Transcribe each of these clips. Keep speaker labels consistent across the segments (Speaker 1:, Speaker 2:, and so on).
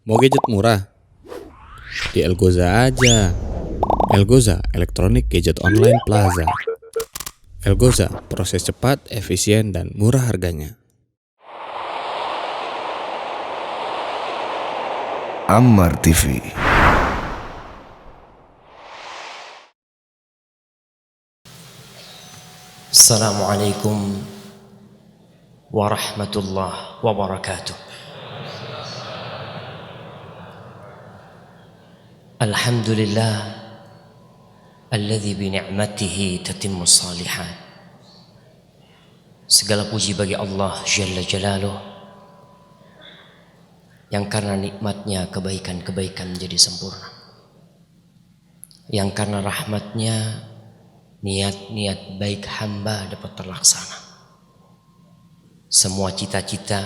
Speaker 1: Mau gadget murah? Di Elgoza aja. Elgoza, Electronic Gadget Online Plaza. Elgoza, proses cepat, efisien, dan murah harganya.
Speaker 2: Ammar TV.
Speaker 3: Assalamualaikum warahmatullahi wabarakatuh. Alhamdulillah alladzi bi ni'matihi tatimmu shalihat. Segala puji bagi Allah Jalla Jalaluh, yang karena nikmatnya kebaikan-kebaikan menjadi sempurna, yang karena rahmatnya niat-niat baik hamba dapat terlaksana. Semua cita-cita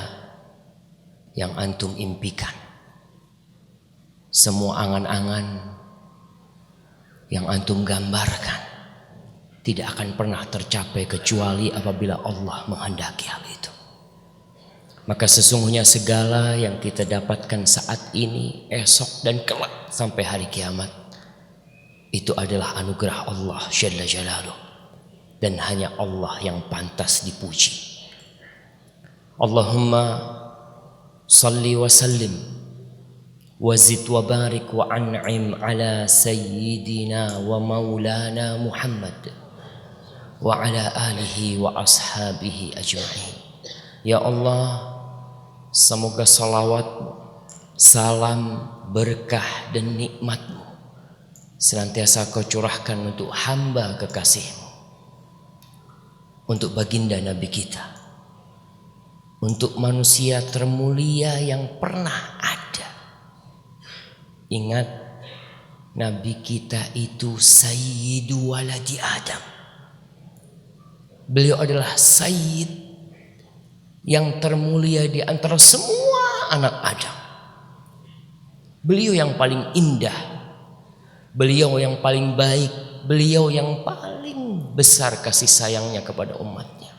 Speaker 3: yang antum impikan, semua angan-angan yang antum gambarkan tidak akan pernah tercapai kecuali apabila Allah menghendaki hal itu. Maka sesungguhnya segala yang kita dapatkan saat ini, esok dan kelak sampai hari kiamat, itu adalah anugerah Allah Jalla Jalaluh, dan hanya Allah yang pantas dipuji. Allahumma salli wa sallim wa zid wa barik wa an'im ala sayyidina wa maulana Muhammad wa ala alihi wa ashabihi ajma'in. Ya Allah, semoga salawat, salam, berkah dan nikmat-Mu senantiasa Kau curahkan untuk hamba kekasih-Mu, untuk baginda Nabi kita, untuk manusia termulia yang pernah ada. Ingat, Nabi kita itu Sayyidu waladi Adam. Beliau adalah Sayyid yang termulia di antara semua anak Adam. Beliau yang paling indah, beliau yang paling baik, beliau yang paling besar kasih sayangnya kepada umatnya.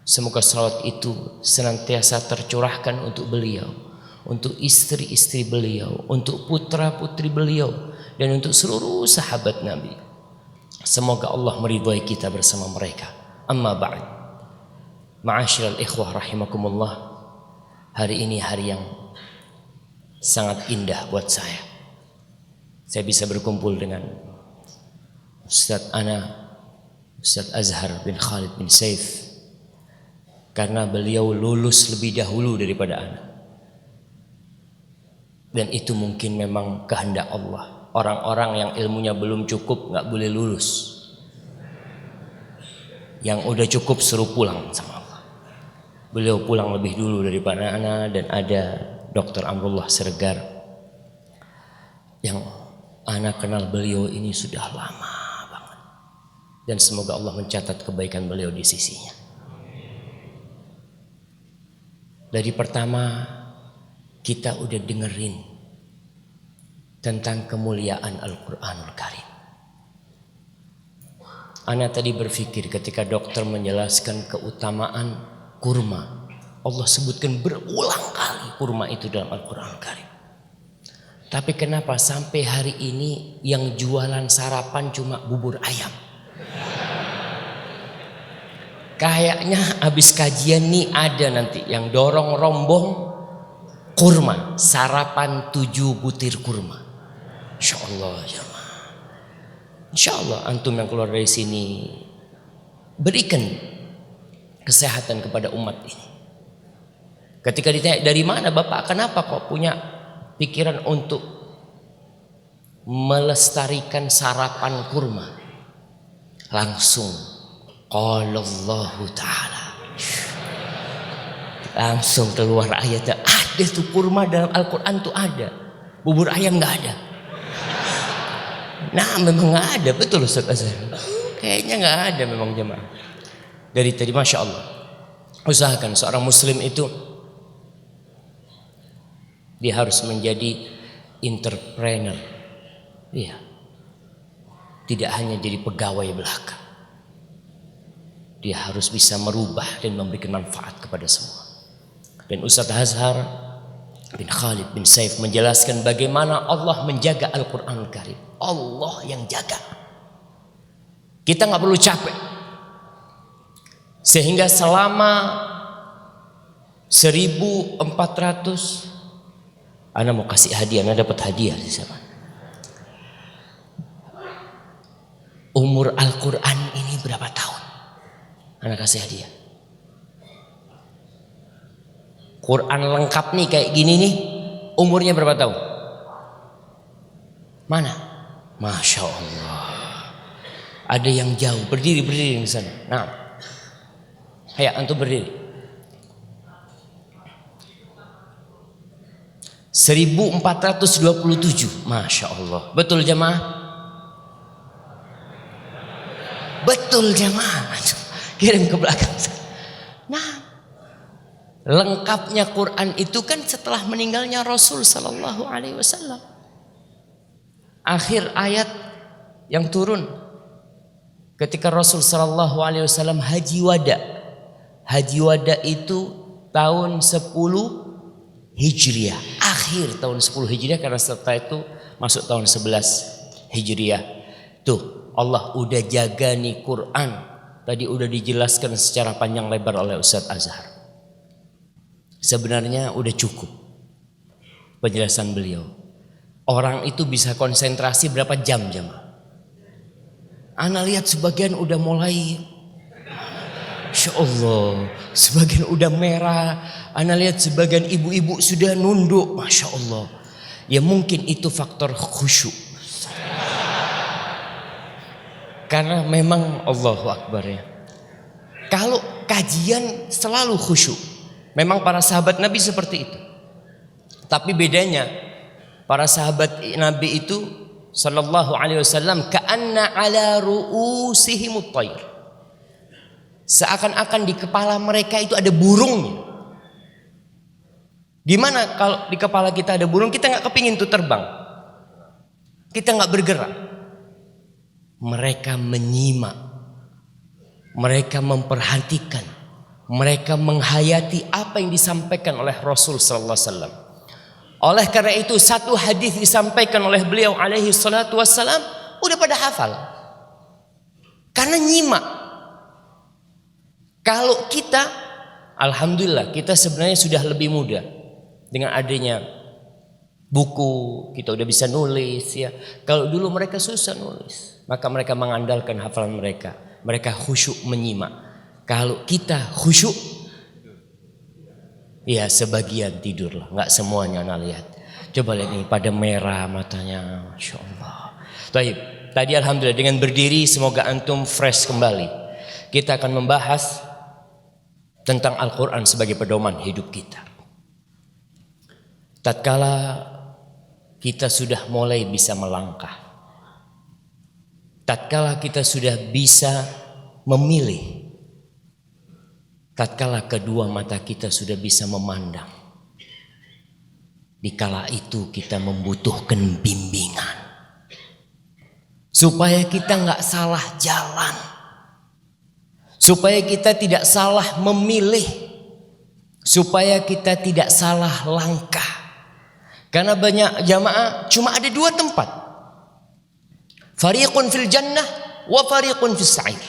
Speaker 3: Semoga salawat itu senantiasa tercurahkan untuk beliau, untuk istri-istri beliau, untuk putra-putri beliau, dan untuk seluruh sahabat Nabi. Semoga Allah meridhai kita bersama mereka. Amma ba'd. Ma'asyiral ikhwah rahimakumullah. Hari ini hari yang sangat indah buat saya. Saya bisa berkumpul dengan Ustaz Azhar bin Khalid bin Saif, karena beliau lulus lebih dahulu daripada ana. Dan itu mungkin memang kehendak Allah. Orang-orang yang ilmunya belum cukup gak boleh lulus. Yang udah cukup suruh pulang sama Allah. Beliau pulang lebih dulu daripada ana. Dan ada Dr. Amrullah Siregar, yang ana kenal beliau ini sudah lama banget, dan semoga Allah mencatat kebaikan beliau di sisinya. Dari pertama kita udah dengerin tentang kemuliaan Al-Quranul Karim. Ana tadi berpikir ketika dokter menjelaskan keutamaan kurma, Allah sebutkan berulang kali kurma itu dalam Al-Quranul Karim. Tapi kenapa sampai hari ini yang jualan sarapan cuma bubur ayam? Kayaknya habis kajian nih ada nanti yang dorong rombong kurma, sarapan 7 butir kurma. Insya Allah jemaah. Insya Allah antum yang keluar dari sini berikan kesehatan kepada umat ini. Ketika ditanya dari mana Bapak, kenapa kok punya pikiran untuk melestarikan sarapan kurma, langsung qala Allahu ta'ala, langsung keluar ayatnya. Ada tuh kurma dalam Al-Quran tuh ada, bubur ayam gak ada. Nah memang gak ada, betul Ustaz Azhar, kayaknya gak ada memang jemaah. Dari tadi Masya Allah, usahakan seorang muslim itu dia harus menjadi entrepreneur. Iya. Tidak hanya jadi pegawai belaka. Dia harus bisa merubah dan memberikan manfaat kepada semua. Dan Ustaz Azhar bin Khalid bin Saif menjelaskan bagaimana Allah menjaga Al-Quranul Karim. Allah yang jaga. Kita nggak perlu capek. Sehingga selama 1400, Ana mau kasih hadiah, Ana dapat hadiah di sana. Umur Al-Quran ini berapa tahun? Ana kasih hadiah. Quran lengkap nih kayak gini nih, umurnya berapa tahun? Mana? Masya Allah. Ada yang jauh, berdiri di sana. Nah, ayo antum berdiri. 1427, Masya Allah. Betul jemaah? Betul jemaah. Kirim ke belakang. Nah, lengkapnya Quran itu kan setelah meninggalnya Rasul Sallallahu Alaihi Wasallam. Akhir ayat yang turun ketika Rasul Sallallahu Alaihi Wasallam haji wada. Haji wada itu tahun 10 Hijriah, akhir tahun 10 Hijriah, karena setelah itu masuk tahun 11 Hijriah. Tuh, Allah udah jaga nih Quran. Tadi udah dijelaskan secara panjang lebar oleh Ustadz Azhar. Sebenarnya udah cukup penjelasan beliau. Orang itu bisa konsentrasi berapa jam jemaah? Ana lihat sebagian udah mulai, Masya Allah, sebagian udah merah. Ana lihat sebagian ibu-ibu sudah nunduk, Masya Allah. Ya mungkin itu faktor khusyuk. Karena memang Allahu Akbar ya. Kalau kajian selalu khusyuk. Memang para sahabat Nabi seperti itu. Tapi bedanya para sahabat Nabi itu Sallallahu Alaihi Wasallam ka'anna ala ru'usihimut tayr. Seakan-akan di kepala mereka itu ada burungnya. Dimana kalau di kepala kita ada burung, kita nggak kepingin tuh terbang, kita nggak bergerak. Mereka menyimak, mereka memperhatikan, mereka menghayati apa yang disampaikan oleh Rasul Sallallahu Alaihi Wasallam. Oleh karena itu satu hadis disampaikan oleh beliau alaihi salatu wassalam udah pada hafal, karena nyimak. Kalau kita, alhamdulillah kita sebenarnya sudah lebih mudah dengan adanya buku, kita udah bisa nulis ya. Kalau dulu mereka susah nulis, maka mereka mengandalkan hafalan mereka. Mereka khusyuk menyimak. Kalau kita khusyuk, ya sebagian tidur lah, nggak semuanya. Nah lihat, coba lihat ini pada merah matanya, Masya Allah. Tadi alhamdulillah dengan berdiri, semoga antum fresh kembali. Kita akan membahas tentang Al-Quran sebagai pedoman hidup kita. Tatkala kita sudah mulai bisa melangkah, tatkala kita sudah bisa memilih, tatkala kedua mata kita sudah bisa memandang, dikala itu kita membutuhkan bimbingan supaya kita nggak salah jalan, supaya kita tidak salah memilih, supaya kita tidak salah langkah. Karena banyak jamaah cuma ada dua tempat, fariqun fil jannah wa fariqun fis sa'ir.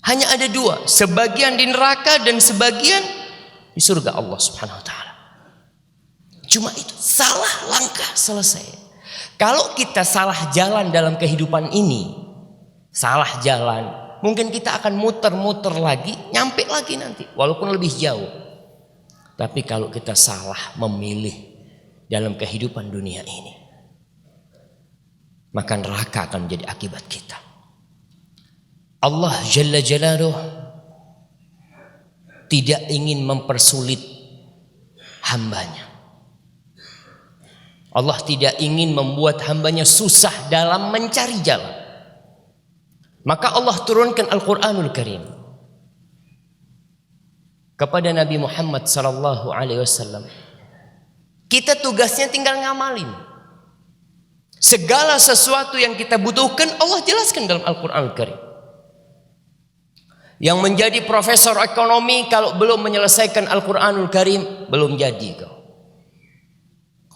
Speaker 3: Hanya ada dua, sebagian di neraka dan sebagian di surga Allah Subhanahu wa taala. Cuma itu, salah langkah selesai. Kalau kita salah jalan dalam kehidupan ini, salah jalan, mungkin kita akan muter-muter lagi, nyampe lagi nanti walaupun lebih jauh. Tapi kalau kita salah memilih dalam kehidupan dunia ini, maka neraka akan menjadi akibat kita. Allah Jalla Jalaluh tidak ingin mempersulit hambanya. Allah tidak ingin membuat hambanya susah dalam mencari jalan. Maka Allah turunkan Al-Quranul Karim kepada Nabi Muhammad sallallahu alaihi wasallam. Kita tugasnya tinggal ngamalin. Segala sesuatu yang kita butuhkan Allah jelaskan dalam Al-Quranul Karim. Yang menjadi profesor ekonomi kalau belum menyelesaikan Al-Quranul Karim belum jadi kau.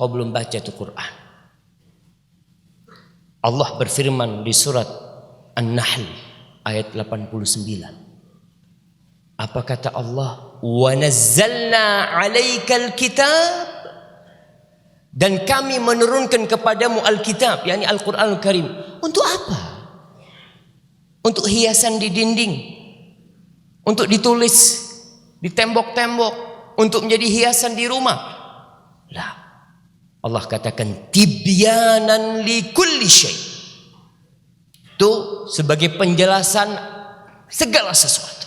Speaker 3: kau belum baca itu Quran. Allah berfirman di surat An-Nahl ayat 89. Apa kata Allah? Wa nazzalna 'alaikal kitab, dan kami menurunkan kepadamu Alkitab, yakni Al-Qur'anul Karim. Untuk apa? Untuk hiasan di dinding, untuk ditulis di tembok-tembok, untuk menjadi hiasan di rumah. Lah, Allah katakan tibyanan li kulli syai. Itu sebagai penjelasan segala sesuatu.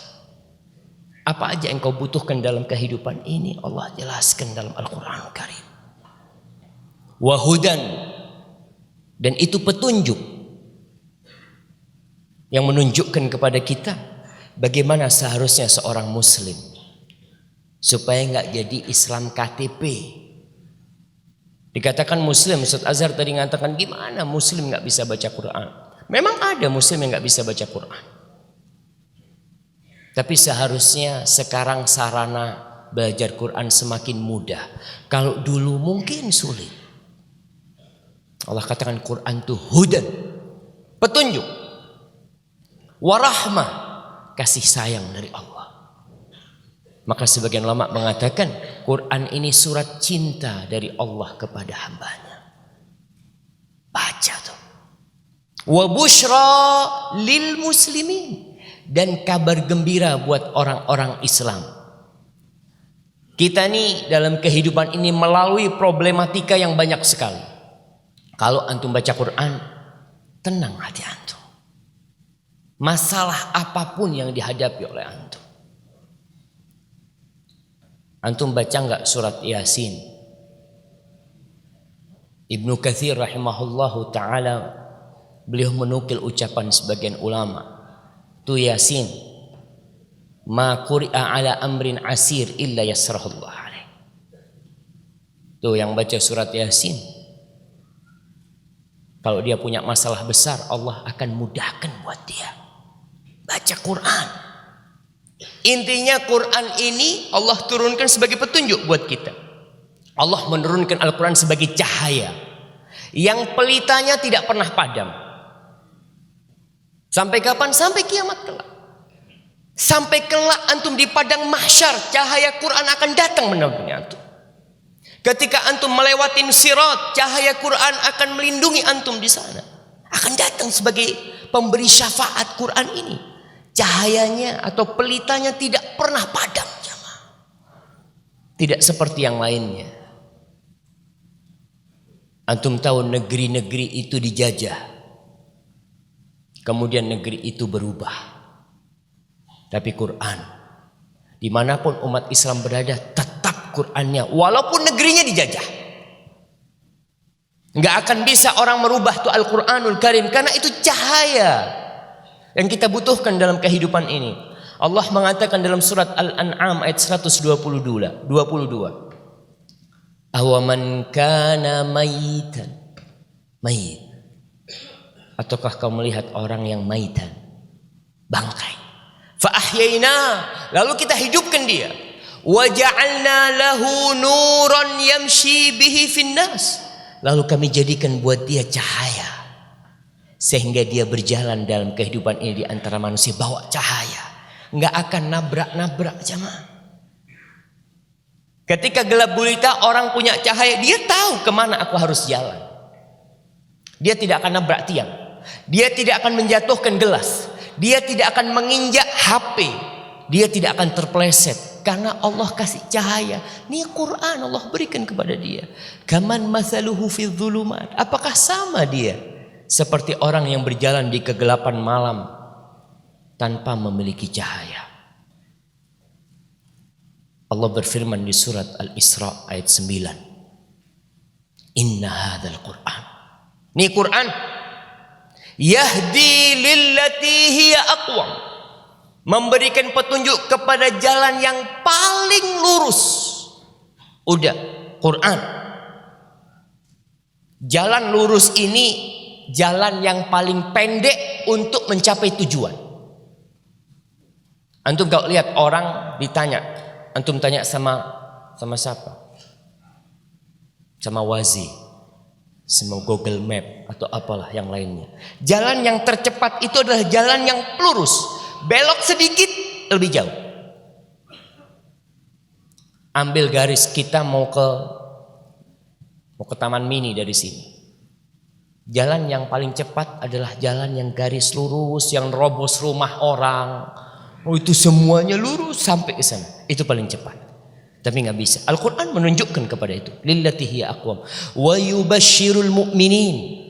Speaker 3: Apa aja yang kau butuhkan dalam kehidupan ini, Allah jelaskan dalam Al-Quran Karim. Wahudan, dan itu petunjuk yang menunjukkan kepada kita bagaimana seharusnya seorang muslim supaya nggak jadi Islam KTP. Dikatakan muslim, Ustaz Azhar tadi mengatakan gimana muslim nggak bisa baca Quran. Memang ada muslim yang nggak bisa baca Quran. Tapi seharusnya sekarang sarana belajar Quran semakin mudah. Kalau dulu mungkin sulit. Allah katakan Quran itu hudan, petunjuk, warahmah, kasih sayang dari Allah. Maka sebagian ulama mengatakan Quran ini surat cinta dari Allah kepada hambanya. Baca tuh. Wa busyra lil muslimin, dan kabar gembira buat orang-orang Islam. Kita nih dalam kehidupan ini melalui problematika yang banyak sekali. Kalau antum baca Quran, tenang hati antum. Masalah apapun yang dihadapi oleh antum. Antum baca enggak surat Yasin? Ibnu Katsir rahimahullahu ta'ala, beliau menukil ucapan sebagian ulama. Tu Yasin, ma quri'a ala amrin asir illa yasrahullah alaih. Tuh yang baca surat Yasin, kalau dia punya masalah besar, Allah akan mudahkan buat dia. Baca Quran. Intinya Quran ini Allah turunkan sebagai petunjuk buat kita. Allah menurunkan Al-Quran sebagai cahaya yang pelitanya tidak pernah padam. Sampai kapan? Sampai kiamat kelak. Sampai kelak antum di padang mahsyar, cahaya Quran akan datang menemani antum. Ketika antum melewati sirat, cahaya Quran akan melindungi antum di sana. Akan datang sebagai pemberi syafaat Quran ini. Cahayanya atau pelitanya tidak pernah padam, jemaah. Tidak seperti yang lainnya. Antum tahu negeri-negeri itu dijajah. Kemudian negeri itu berubah. Tapi Quran, dimanapun umat Islam berada, tetap Qurannya, walaupun negerinya dijajah. Nggak akan bisa orang merubah tuh Al-Quranul Karim, karena itu cahaya yang kita butuhkan dalam kehidupan ini. Allah mengatakan dalam surat Al-An'am ayat 122. Awaman kana mayitan, mayit. Ataukah kau melihat orang yang maitan, bangkai, fa ahyaina, lalu kita hidupkan dia, wa ja'alna lahu nuran yamshi bihi finnas, lalu kami jadikan buat dia cahaya sehingga dia berjalan dalam kehidupan ini di antara manusia, bawa cahaya, nggak akan nabrak-nabrak jemaah. Ketika gelap gulita, orang punya cahaya, dia tahu kemana aku harus jalan. Dia tidak akan nabrak tiang, dia tidak akan menjatuhkan gelas, dia tidak akan menginjak HP, dia tidak akan terpeleset karena Allah kasih cahaya. Ini Quran Allah berikan kepada dia. Kaman masaluhu fi dzulumat, apakah sama dia seperti orang yang berjalan di kegelapan malam tanpa memiliki cahaya. Allah berfirman di surat Al-Isra ayat 9. Inna hadzal Qur'an, ini Quran, yahdi lillati hiya aqwam, memberikan petunjuk kepada jalan yang paling lurus. Udah, Quran. Jalan lurus ini jalan yang paling pendek untuk mencapai tujuan. Antum kalau lihat orang ditanya, antum tanya sama siapa? sama Waze, sama Google Map atau apalah yang lainnya. Jalan yang tercepat itu adalah jalan yang lurus, belok sedikit lebih jauh. Ambil garis, kita mau ke Taman Mini dari sini. Jalan yang paling cepat adalah jalan yang garis lurus, yang robos rumah orang. Oh, itu semuanya lurus sampai ke sana. Itu paling cepat. Tapi nggak bisa. Al-Quran menunjukkan kepada itu. Lillati hiya aqwam. Wa yubashshirul mu'minin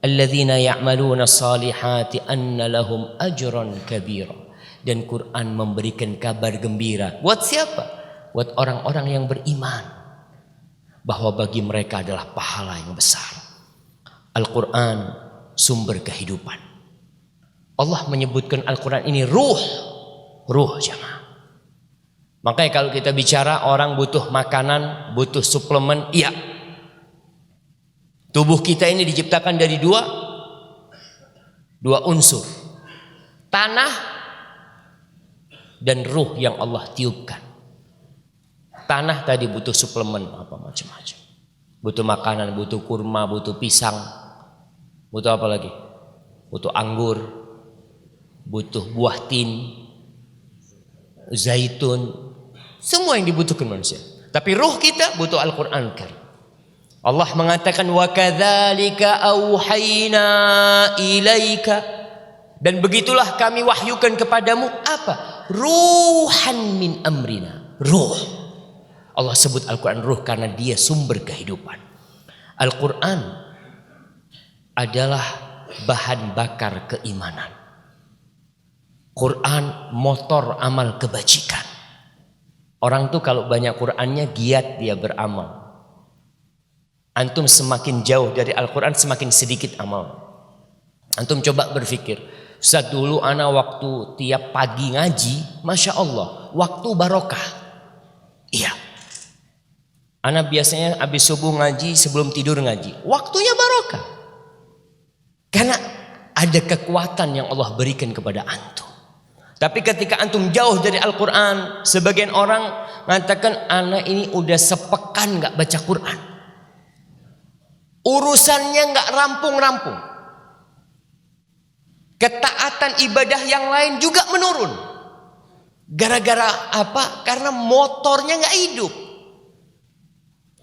Speaker 3: alladzina ya'maluna salihati anna lahum ajran kabira. Dan Quran memberikan kabar gembira. Buat siapa? Buat orang-orang yang beriman. Bahwa bagi mereka adalah pahala yang besar. Al-Quran sumber kehidupan. Allah menyebutkan Al-Quran ini ruh. Ruh jemaah. Makanya kalau kita bicara orang butuh makanan, butuh suplemen, iya. Tubuh kita ini diciptakan dari dua unsur. Tanah dan ruh yang Allah tiupkan. Tanah tadi butuh suplemen apa macam-macam. Butuh makanan, butuh kurma, butuh pisang. Butuh apa lagi? Butuh anggur, butuh buah tin, zaitun. Semua yang dibutuhkan manusia. Tapi ruh kita butuh Al-Quran Karim. Allah mengatakan wa kadzalika auhayna ilaika, dan begitulah kami wahyukan kepadamu apa? Ruhan min amrina. Ruh. Allah sebut Al-Quran ruh karena dia sumber kehidupan. Al-Quran adalah bahan bakar keimanan. Quran motor amal kebajikan. Orang tuh kalau banyak Qur'annya giat dia beramal. Antum semakin jauh dari Al-Quran semakin sedikit amal. Antum coba berpikir, Ustaz dulu ana waktu tiap pagi ngaji, Masya Allah, waktu barokah. Iya. Ana biasanya habis subuh ngaji, sebelum tidur ngaji. Waktunya barokah. Karena ada kekuatan yang Allah berikan kepada antum. Tapi ketika antum jauh dari Al-Quran, sebagian orang mengatakan anak ini udah sepekan gak baca Quran. Urusannya gak rampung-rampung. Ketaatan ibadah yang lain juga menurun. Gara-gara apa? Karena motornya gak hidup.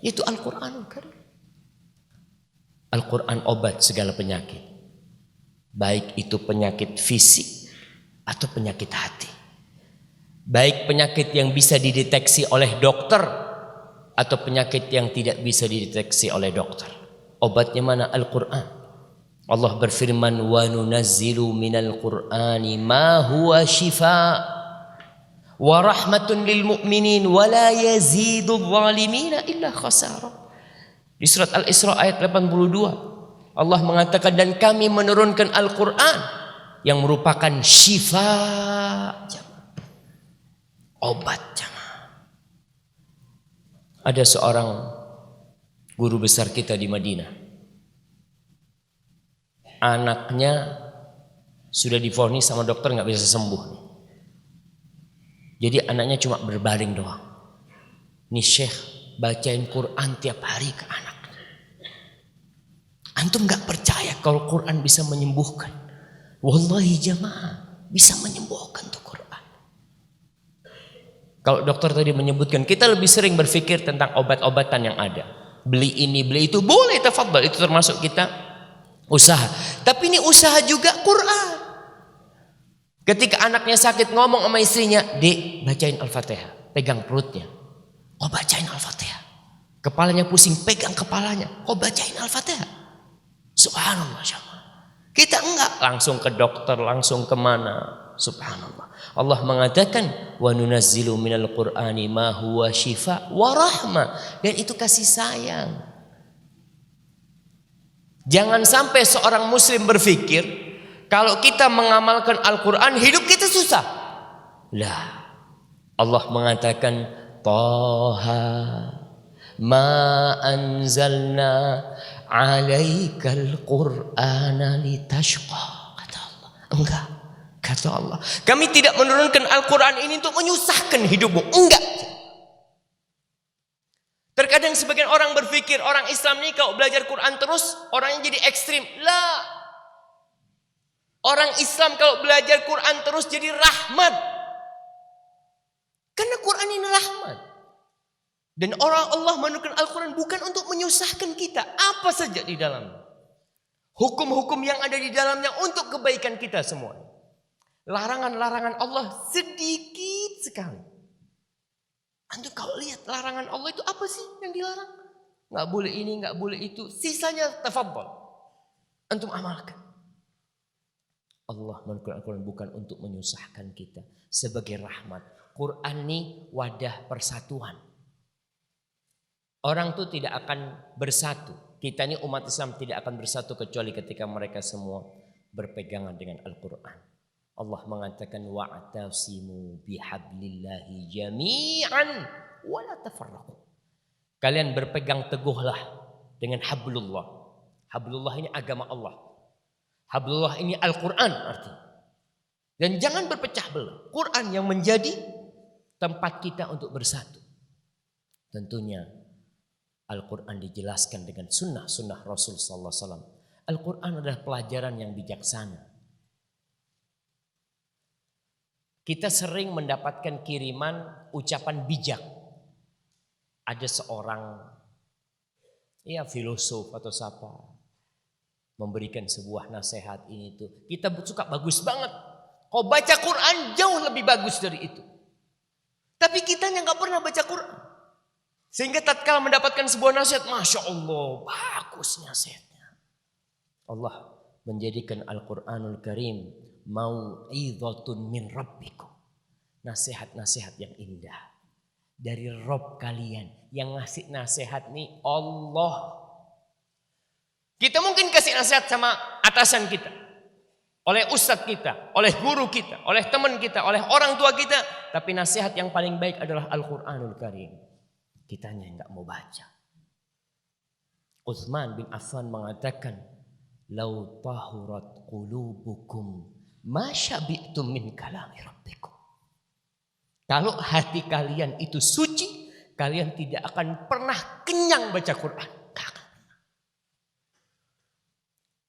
Speaker 3: Itu Al-Quran. Al-Quran obat segala penyakit. Baik itu penyakit fisik atau penyakit hati. Baik penyakit yang bisa dideteksi oleh dokter atau penyakit yang tidak bisa dideteksi oleh dokter. Obatnya mana? Al-Quran. Allah berfirman wa nunazzilu minal Qur'ani ma huwa shifa wa rahmatun lil mu'minin wa la yazidu zalimina illa khasara. Di surat Al-Isra ayat 82 Allah mengatakan dan kami menurunkan Al-Quran yang merupakan syifa, obat jamaah. Ada seorang guru besar kita di Madinah. Anaknya sudah divonis sama dokter nggak bisa sembuh. Jadi anaknya cuma berbaring doang. Nih Syekh bacain Quran tiap hari ke anak. Antum nggak percaya kalau Quran bisa menyembuhkan? Wallahi jamaah bisa menyembuhkan tuh Quran. Kalau dokter tadi menyebutkan, kita lebih sering berpikir tentang obat-obatan yang ada. Beli ini, beli itu, boleh tafadhal, itu termasuk kita usaha. Tapi ini usaha juga Quran. Ketika anaknya sakit ngomong sama istrinya, "Dek, bacain Al-Fatihah." Pegang perutnya. Oh, bacain Al-Fatihah. Kepalanya pusing, pegang kepalanya. Oh, bacain Al-Fatihah. Subhanallah, Masya Allah. Kita enggak langsung ke dokter, langsung kemana. Subhanallah. Allah mengatakan wa nunazzilu minal Qur'ani ma huwa syifa wa rahmah, dan itu kasih sayang. Jangan sampai seorang muslim berpikir kalau kita mengamalkan Al-Quran hidup kita susah. Lah, Allah mengatakan Taha ma anzalna alaikal Qur'ana litashqa. Kata Allah, enggak. Kata Allah, kami tidak menurunkan Al-Quran ini untuk menyusahkan hidupmu. Enggak. Terkadang sebagian orang berpikir orang Islam ini kalau belajar Quran terus orangnya jadi ekstrim. Lah. Orang Islam kalau belajar Quran terus jadi rahmat. Karena Quran ini rahmat. Dan orang Allah menurunkan Al-Quran bukan untuk menyusahkan kita. Apa saja di dalamnya. Hukum-hukum yang ada di dalamnya untuk kebaikan kita semua. Larangan-larangan Allah sedikit sekali. Antum kalau lihat larangan Allah itu apa sih yang dilarang? Nggak boleh ini, nggak boleh itu. Sisanya tafadhol. Antum amalkan. Allah menurunkan Al-Quran bukan untuk menyusahkan kita. Sebagai rahmat. Quran ini wadah persatuan. Orang itu tidak akan bersatu. Kita ini umat Islam tidak akan bersatu kecuali ketika mereka semua berpegangan dengan Al-Quran. Allah mengatakan wa'tasimu bihablillahi jami'an wa la tafarraqu. Kalian berpegang teguhlah dengan hablullah. Hablullah ini agama Allah. Hablullah ini Al-Quran artinya. Dan jangan berpecah belah. Quran yang menjadi tempat kita untuk bersatu. Tentunya Al-Quran dijelaskan dengan sunnah Rasul sallallahu alaihi wasallam. Al-Quran adalah pelajaran yang bijaksana. Kita sering mendapatkan kiriman ucapan bijak. Ada seorang filosof atau siapa memberikan sebuah nasihat ini itu. Kita suka bagus banget. Kau baca Quran jauh lebih bagus dari itu. Tapi kitanya nggak pernah baca Quran. Sehingga tatkala mendapatkan sebuah nasihat, Masya Allah, bagus nasihatnya. Allah menjadikan Al-Quranul Karim mau'idhatun min rabbikum. Nasihat-nasihat yang indah. Dari Rabb kalian. Yang ngasih nasihat nih Allah. Kita mungkin kasih nasihat sama atasan kita. Oleh ustadz kita, oleh guru kita, oleh teman kita, oleh orang tua kita. Tapi nasihat yang paling baik adalah Al-Quranul Karim. Kitanya enggak mau baca. Utsman bin Affan mengatakan, "Lau tahurat qulubukum ma syabi'tum min kalami rabbikum." Kalau hati kalian itu suci, kalian tidak akan pernah kenyang baca Quran.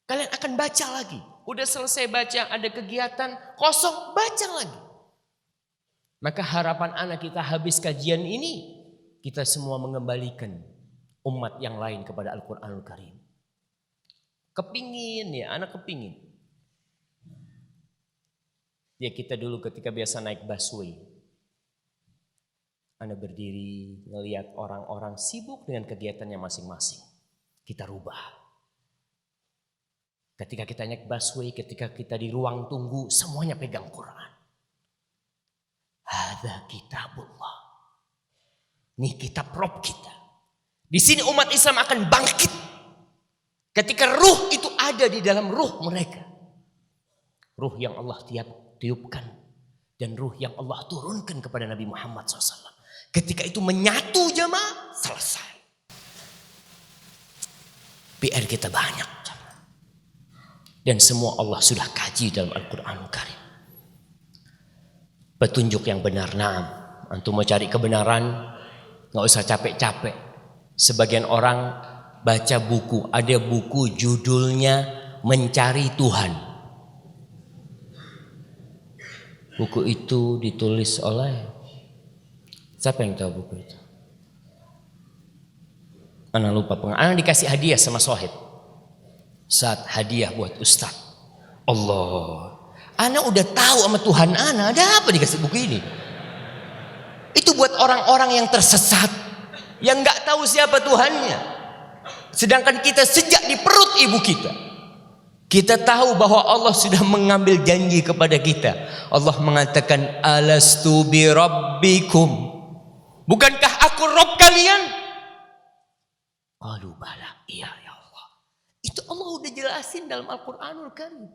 Speaker 3: Kalian akan baca lagi. Udah selesai baca, ada kegiatan, kosong, baca lagi. Maka harapan anak kita habis kajian ini, kita semua mengembalikan umat yang lain kepada Al-Quranul Karim. Kepingin ya, anak kepingin. Ya kita dulu ketika biasa naik busway. Anak berdiri, ngelihat orang-orang sibuk dengan kegiatannya masing-masing. Kita rubah. Ketika kita naik busway, ketika kita di ruang tunggu, semuanya pegang Quran. Hadza kitabullah. Ini kitab Rob kita. Di sini umat Islam akan bangkit. Ketika ruh itu ada di dalam ruh mereka. Ruh yang Allah tiupkan. Dan ruh yang Allah turunkan kepada Nabi Muhammad SAW. Ketika itu menyatu jamaah, selesai. PR kita banyak. Dan semua Allah sudah kaji dalam Al-Quranul Karim. Petunjuk yang benar. Naam. Antum mau cari kebenaran, nggak usah capek-capek. Sebagian orang baca buku, ada buku judulnya Mencari Tuhan. Buku itu ditulis oleh siapa yang tahu buku itu? Anak lupa. Anak dikasih hadiah sama Sohib. Saat hadiah buat Ustaz. Allah. Anak udah tahu sama Tuhan anak. Ada apa dikasih buku ini? Itu buat orang-orang yang tersesat. Yang gak tahu siapa Tuhannya. Sedangkan kita sejak di perut ibu kita. Kita tahu bahwa Allah sudah mengambil janji kepada kita. Allah mengatakan, Alastu bi rabbikum. Bukankah aku Rabb kalian? Qalu bala, iya ya Allah. Itu Allah udah jelasin dalam Al-Quranul Karim.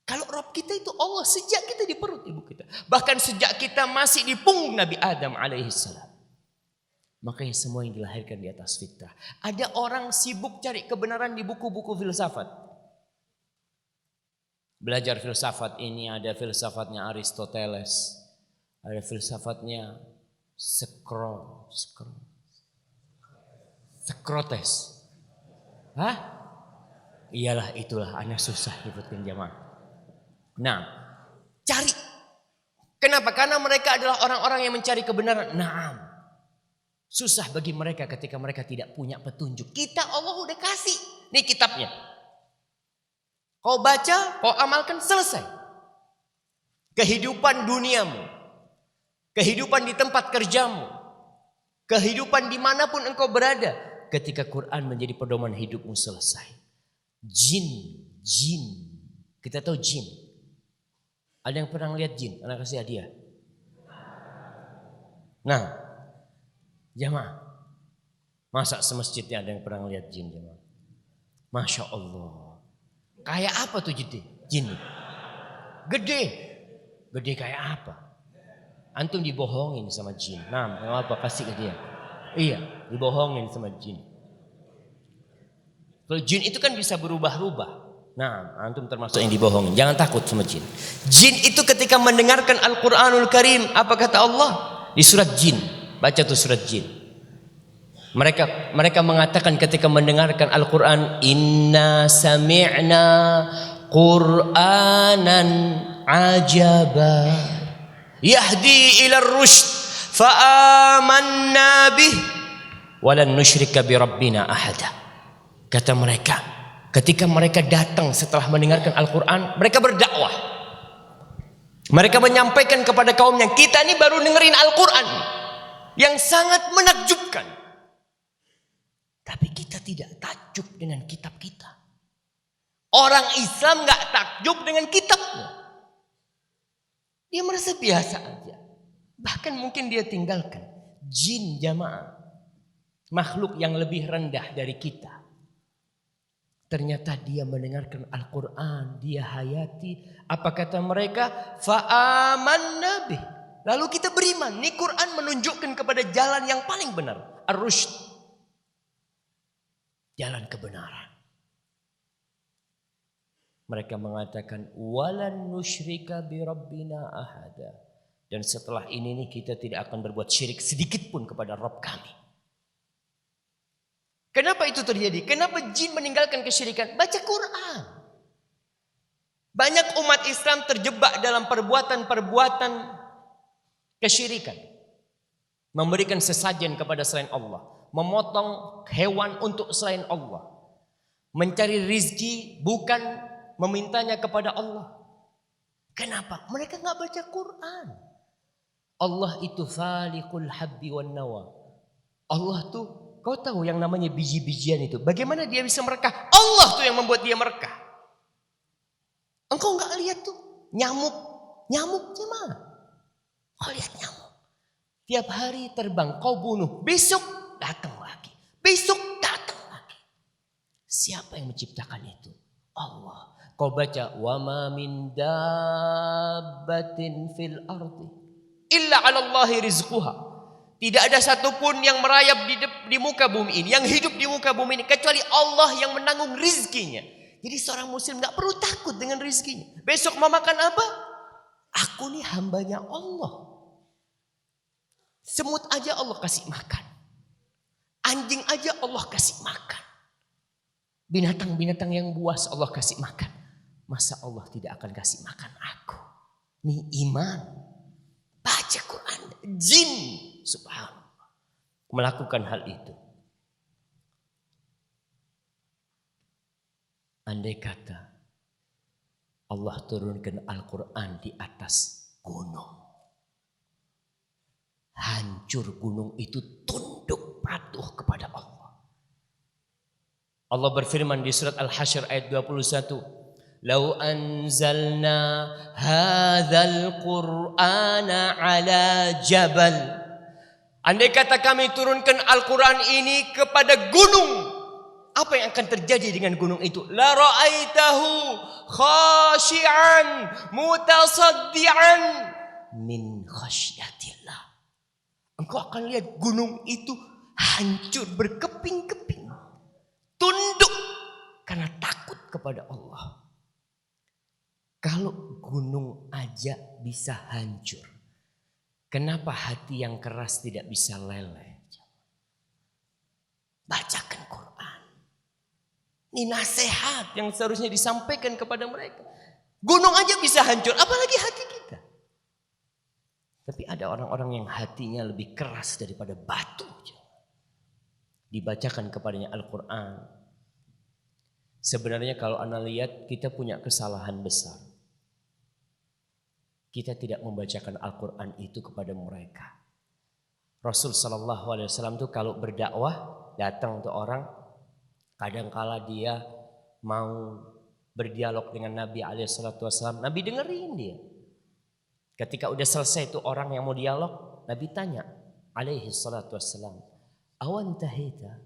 Speaker 3: Kalau Rabb kita itu Allah sejak kita di perut ibu kita. Bahkan sejak kita masih di punggung Nabi Adam alaihissalam. Makanya semua yang dilahirkan di atas fitrah. Ada orang sibuk cari kebenaran di buku-buku filsafat. Belajar filsafat ini ada filsafatnya Aristoteles. Ada filsafatnya Sekrotes. Hah? Iyalah itulah, anak susah nyebutkan jamaah. Nah, cari. Kenapa? Karena mereka adalah orang-orang yang mencari kebenaran. Naam. Susah bagi mereka ketika mereka tidak punya petunjuk. Kita Allah udah kasih. Nih kitabnya. Kau baca, kau amalkan, selesai. Kehidupan duniamu. Kehidupan di tempat kerjamu. Kehidupan dimanapun engkau berada. Ketika Quran menjadi pedoman hidupmu, selesai. Jin. Kita tahu jin. Ada yang pernah lihat jin? Anak kasih hadiah. Nah, jamaah. Masa semasjidnya ada yang pernah lihat jin, jamaah? Masya Allah. Kayak apa tuh jin? Gede. Gede kayak apa? Antum dibohongin sama jin. Nah, apa kasih ke dia? Iya, dibohongin sama jin. Kalau jin itu kan bisa berubah-ubah. Nah, antum termasuk yang dibohongin. Jangan takut sama jin. Jin itu ketika mendengarkan Al-Quranul Karim, apa kata Allah? Di surat jin. Baca tuh surat jin. Mereka mengatakan ketika mendengarkan Al-Quran, Inna sami'na Qur'anan ajaba yahdi ila rushd fa'amanna bih walan nusyrika bi rabbina ahada. Kata mereka, ketika mereka datang setelah mendengarkan Al-Quran, mereka berdakwah. Mereka menyampaikan kepada kaumnya, kita ini baru dengerin Al-Quran yang sangat menakjubkan. Tapi kita tidak takjub dengan kitab kita. Orang Islam gak takjub dengan kitabnya. Dia merasa biasa aja. Bahkan mungkin dia tinggalkan. Jin jamaah. Makhluk yang lebih rendah dari kita. Ternyata dia mendengarkan Al-Quran, dia hayati. Apa kata mereka? Fa'amanna bih. Lalu kita beriman. Ini Quran menunjukkan kepada jalan yang paling benar. Ar-Rushd. Jalan kebenaran. Mereka mengatakan walan nusyrika bi rabbina ahada. Dan setelah ini nih kita tidak akan berbuat syirik sedikit pun kepada Rabb kami. Kenapa itu terjadi? Kenapa jin meninggalkan kesyirikan? Baca Quran. Banyak umat Islam terjebak dalam perbuatan-perbuatan kesyirikan. Memberikan sesajen kepada selain Allah. Memotong hewan untuk selain Allah. Mencari rizki bukan memintanya kepada Allah. Kenapa? Mereka nggak baca Quran. Allah itu faliqul habbi wan nawa. Allah tuh, kau tahu yang namanya biji-bijian itu. Bagaimana dia bisa merekah? Allah tuh yang membuat dia merekah. Engkau nggak lihat tuh nyamuk. Nyamuknya mana? Kau lihat nyamuk. Tiap hari terbang, kau bunuh. Besok datang lagi. Besok datang lagi. Siapa yang menciptakan itu? Allah. Kau baca wa ma min dabbatin fil ardi illa 'ala Allahi rizquha. Tidak ada satupun yang merayap di muka bumi ini, yang hidup di muka bumi ini kecuali Allah yang menanggung rizkinya. Jadi seorang muslim enggak perlu takut dengan rizkinya. Besok mau makan apa? Aku nih hambanya Allah. Semut aja Allah kasih makan. Anjing aja Allah kasih makan. Binatang-binatang yang buas Allah kasih makan. Masa Allah tidak akan kasih makan aku? Nih iman. Baca Quran. Jin. Subhanallah. Melakukan hal itu. Andai kata Allah turunkan Al-Quran di atas gunung. Hancur gunung itu, tunduk patuh kepada Allah. Allah berfirman di surat Al-Hasyr ayat 21. Lau anzalna hadzal Qur'ana ala jabal. Andai kata kami turunkan Al-Quran ini kepada gunung, apa yang akan terjadi dengan gunung itu? La ra'aitahu khashi'an mutasaddian min khasyatillah. Engkau akan lihat gunung itu hancur berkeping-keping. Tunduk karena takut kepada Allah. Kalau gunung aja bisa hancur, kenapa hati yang keras tidak bisa leleh? Baca Ini nasihat yang seharusnya disampaikan kepada mereka. Gunung aja bisa hancur, apalagi hati kita. Tapi ada orang-orang yang hatinya lebih keras daripada batu. Dibacakan kepadanya Al-Quran. Sebenarnya kalau Anda lihat, kita punya kesalahan besar. Kita tidak membacakan Al-Quran itu kepada mereka. Rasul SAW itu kalau berdakwah, datang untuk orang, kadangkala dia mau berdialog dengan Nabi SAW, Nabi dengerin dia. Ketika udah selesai itu orang yang mau dialog, Nabi tanya SAW, awan tahita,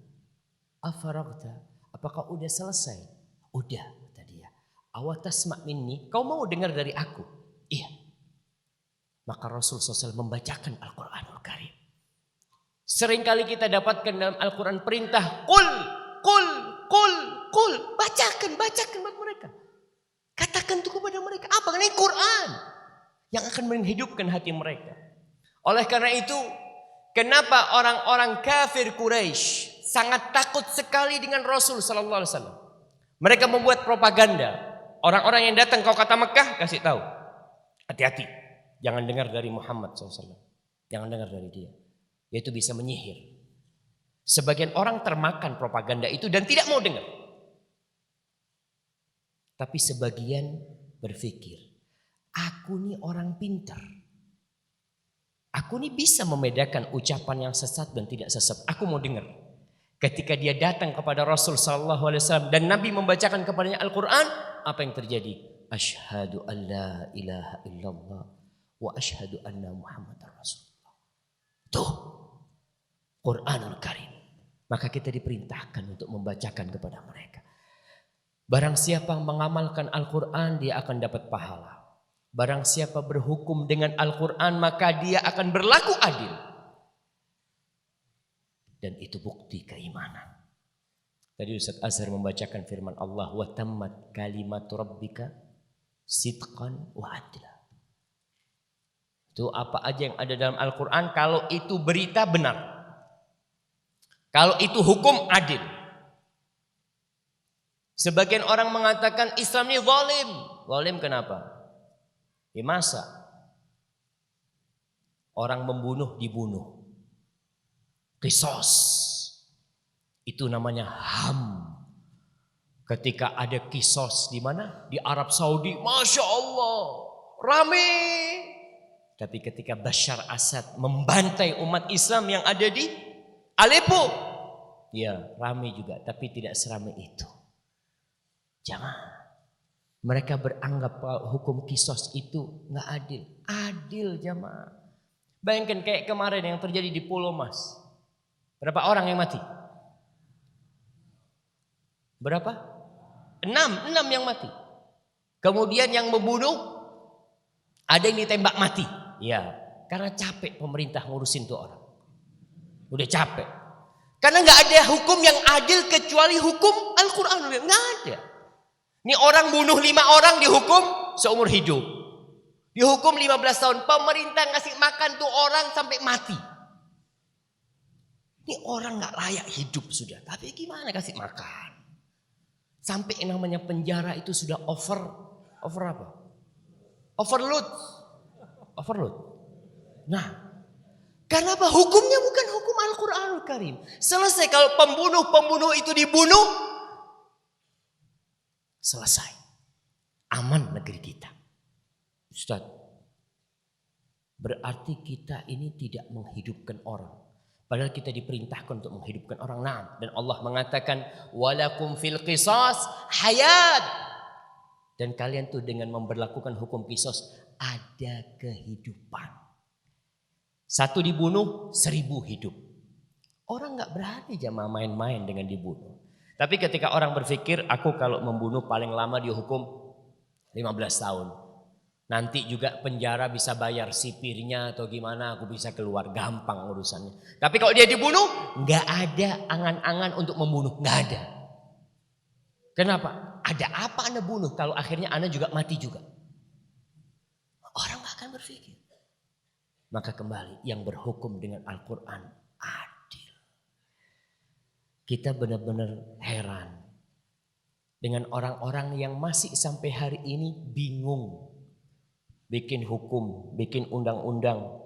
Speaker 3: afaragta, apakah udah selesai? Udah, kata dia. Awatasma' minni, kau mau dengar dari aku? Iya. Maka Rasul SAW membacakan Al-Quranul Karim. Seringkali kita dapatkan dalam Al-Quran perintah, Qul. Bacakan buat mereka. Katakan itu kepada mereka. Apa? Ini Quran yang akan menghidupkan hati mereka. Oleh karena itu, kenapa orang-orang kafir Quraisy sangat takut sekali dengan Rasul sallallahu alaihi wasallam? Mereka membuat propaganda. Orang-orang yang datang ke kota Mekah kasih tahu, hati-hati, jangan dengar dari Muhammad SAW. Jangan dengar dari dia. Yaitu bisa menyihir. Sebagian orang termakan propaganda itu dan tidak mau dengar. Tapi sebagian berpikir, aku nih orang pintar. Aku nih bisa membedakan ucapan yang sesat dan tidak sesat. Aku mau dengar. Ketika dia datang kepada Rasul sallallahu alaihi wasallam dan Nabi membacakan kepadanya Al-Quran, apa yang terjadi? Asyhadu an la ilaha illallah wa asyhadu anna Muhammadar Rasulullah. Tuh, Quranul Karim. Maka kita diperintahkan untuk membacakan kepada mereka. Barang siapa mengamalkan Al-Quran, dia akan dapat pahala. Barang siapa berhukum dengan Al-Quran, maka dia akan berlaku adil. Dan itu bukti keimanan. Tadi Ustaz Azhar membacakan firman Allah, wa tammat kalimatu rabbika sidqan wa adla. Itu apa aja yang ada dalam Al-Quran, kalau itu berita benar. Kalau itu hukum adil. Sebagian orang mengatakan Islam ini zalim. Zalim kenapa? Ya masa orang membunuh dibunuh. Qisas. Itu namanya HAM. Ketika ada qisas di mana? Di Arab Saudi, Masya Allah, rame. Tapi ketika Bashar Assad membantai umat Islam yang ada di Aleppo, ya rame juga, tapi tidak seramai itu. Jamaah, mereka beranggap hukum qisas itu nggak adil. Adil jamaah. Bayangkan kayak kemarin yang terjadi di Pulau Mas. Berapa orang yang mati? Berapa? 6 yang mati. Kemudian yang membunuh ada yang ditembak mati. Ya, karena capek pemerintah ngurusin tuh orang. Udah capek. Karena nggak ada hukum yang adil kecuali hukum Al-Quran. Nggak ada. Ini orang bunuh 5 orang dihukum seumur hidup. Dihukum 15 tahun. Pemerintah ngasih makan tuh orang sampai mati. Ini orang nggak layak hidup sudah. Tapi gimana kasih makan? Sampai yang namanya penjara itu sudah over apa? Overload. Nah, kenapa hukumnya bukan hukum Al-Quranul Karim? Selesai kalau pembunuh itu dibunuh, selesai. Aman negeri kita. Ustaz, berarti kita ini tidak menghidupkan orang. Padahal kita diperintahkan untuk menghidupkan orang. Nah, dan Allah mengatakan walakum fil qisas hayat. Dan kalian tuh dengan memberlakukan hukum qisas ada kehidupan. 1 dibunuh 1000 hidup. Orang nggak berani jamaah main-main dengan dibunuh. Tapi ketika orang berpikir aku kalau membunuh paling lama dihukum 15 tahun. Nanti juga penjara bisa bayar sipirnya atau gimana aku bisa keluar, gampang urusannya. Tapi kalau dia dibunuh, nggak ada angan-angan untuk membunuh, nggak ada. Kenapa? Ada apa Anda bunuh kalau akhirnya Anda juga mati juga? Orang nggak akan berpikir. Maka kembali yang berhukum dengan Al-Quran adil. Kita benar-benar heran. dengan orang-orang yang masih sampai hari ini bingung. Bikin hukum, bikin undang-undang.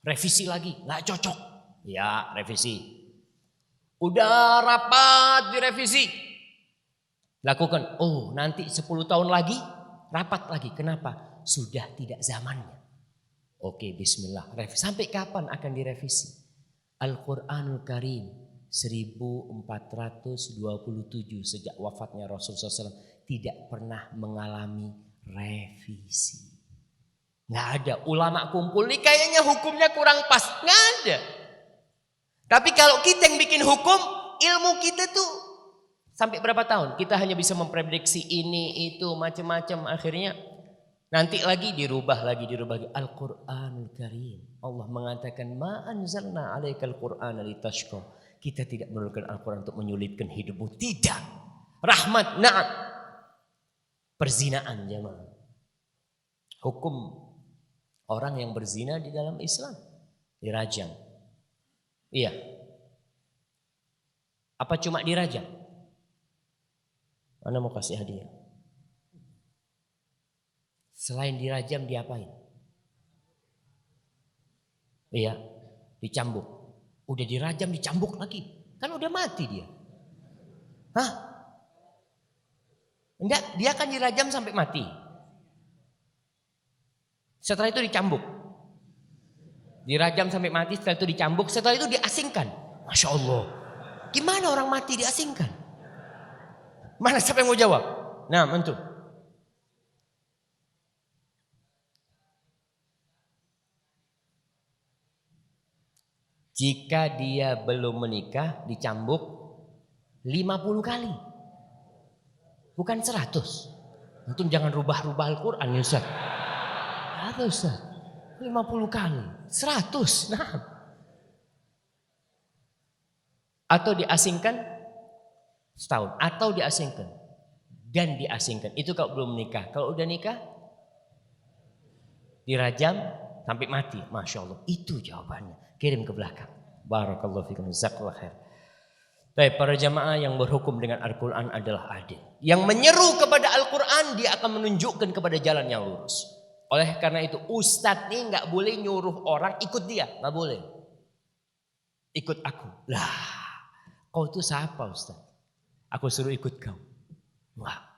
Speaker 3: Revisi lagi, nggak cocok. Ya, revisi. Udah rapat direvisi. Lakukan. Oh, nanti 10 tahun lagi rapat lagi. Kenapa? Sudah tidak zamannya. Oke, bismillah. Sampai kapan akan direvisi? Al-Quranul Karim 1427 sejak wafatnya Rasulullah SAW tidak pernah mengalami revisi. Nggak ada. Ulama kumpul nih kayaknya hukumnya kurang pas. Nggak ada. Tapi kalau kita yang bikin hukum, ilmu kita tuh sampai berapa tahun? Kita hanya bisa memprediksi ini, itu, macam-macam. Akhirnya nanti lagi dirubah lagi. Al-Quranul Karim. Allah mengatakan, Ma anzalna alaikal Qur'ana litashqa. Kita tidak menurunkan Al-Quran untuk menyulitkan hidupmu. Tidak. Rahmat, na'am. Perzinaan jemaah. Hukum orang yang berzina di dalam Islam dirajam. Iya. Apa cuma dirajam? Mana mau kasih hadiah? Selain dirajam diapain? Iya, dicambuk. Udah dirajam dicambuk lagi. Kan udah mati dia. Hah? Enggak, dia akan dirajam sampai mati. Setelah itu dicambuk. Dirajam sampai mati, setelah itu dicambuk, setelah itu diasingkan. Masya Allah. Gimana orang mati diasingkan? Mana siapa yang mau jawab? Nah, antum. Jika dia belum menikah, dicambuk 50 kali. Bukan 100. Antum jangan rubah-rubah Al-Quran ya Ustaz. Apa Ustaz? 50 kali. 100. Nah. Atau diasingkan setahun. Atau diasingkan. Dan diasingkan. Itu kalau belum menikah. Kalau udah nikah, dirajam sampai mati. Masya Allah. Itu jawabannya. Kirim ke belakang. Barakallahu fikum. Jazakallahu khair. Baik, para jamaah yang berhukum dengan Al-Quran adalah adil. Yang menyeru kepada Al-Quran, dia akan menunjukkan kepada jalan yang lurus. Oleh karena itu ustadz nih gak boleh nyuruh orang ikut dia. Gak boleh. Ikut aku. Lah, kau itu siapa ustadz? Aku suruh ikut kau. Wah.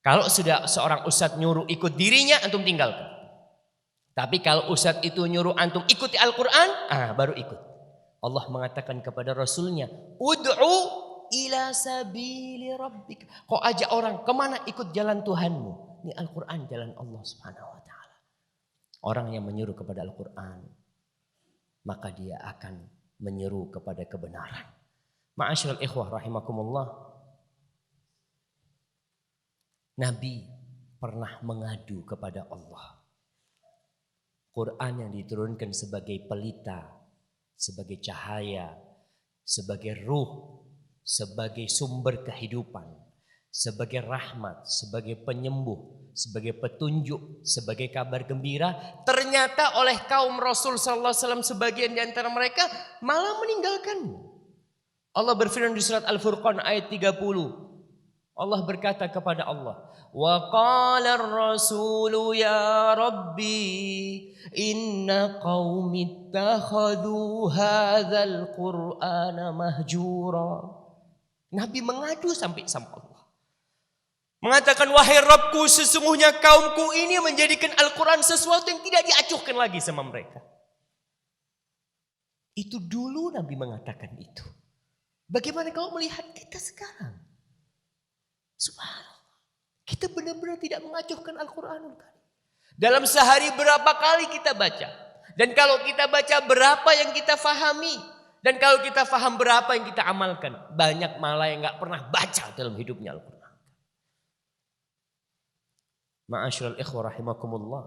Speaker 3: Kalau sudah seorang ustadz nyuruh ikut dirinya, antum tinggalkan. Tapi kalau ustadz itu nyuruh antum ikuti Al-Quran, baru ikut. Allah mengatakan kepada Rasulnya, Ud'u ila sabili rabbik. Kau ajak orang, kemana ikut jalan Tuhanmu? Ini Al-Quran jalan Allah subhanahu wa ta'ala. Orang yang menyuruh kepada Al-Quran, maka dia akan menyeru kepada kebenaran. Ma'asyiral ikhwah rahimakumullah. Nabi pernah mengadu kepada Allah. Quran yang diturunkan sebagai pelita, sebagai cahaya, sebagai ruh, sebagai sumber kehidupan, sebagai rahmat, sebagai penyembuh, sebagai petunjuk, sebagai kabar gembira. Ternyata oleh kaum Rasul sallallahu alaihi wasallam sebagian di antara mereka malah meninggalkannya. Allah berfirman di surat Al-Furqan ayat 30. Allah berkata kepada Allah, wa qala ar-rasulu ya rabbi inna qaumi ittakhadhu hadzal qur'ana mahjura. Nabi mengadu sampai sama Allah. Mengatakan, wahai Rabbku, sesungguhnya kaumku ini menjadikan Al-Quran sesuatu yang tidak diacuhkan lagi sama mereka. Itu dulu Nabi mengatakan itu. Bagaimana kau melihat kita sekarang? Subhanallah. Kita benar-benar tidak mengacuhkan Al-Quranul Karim. Dalam sehari berapa kali kita baca? Dan kalau kita baca berapa yang kita fahami? Dan kalau kita faham berapa yang kita amalkan? Banyak malah yang gak pernah baca dalam hidupnya Al-Quran. Ma'asyiral ikhwah rahimakumullah.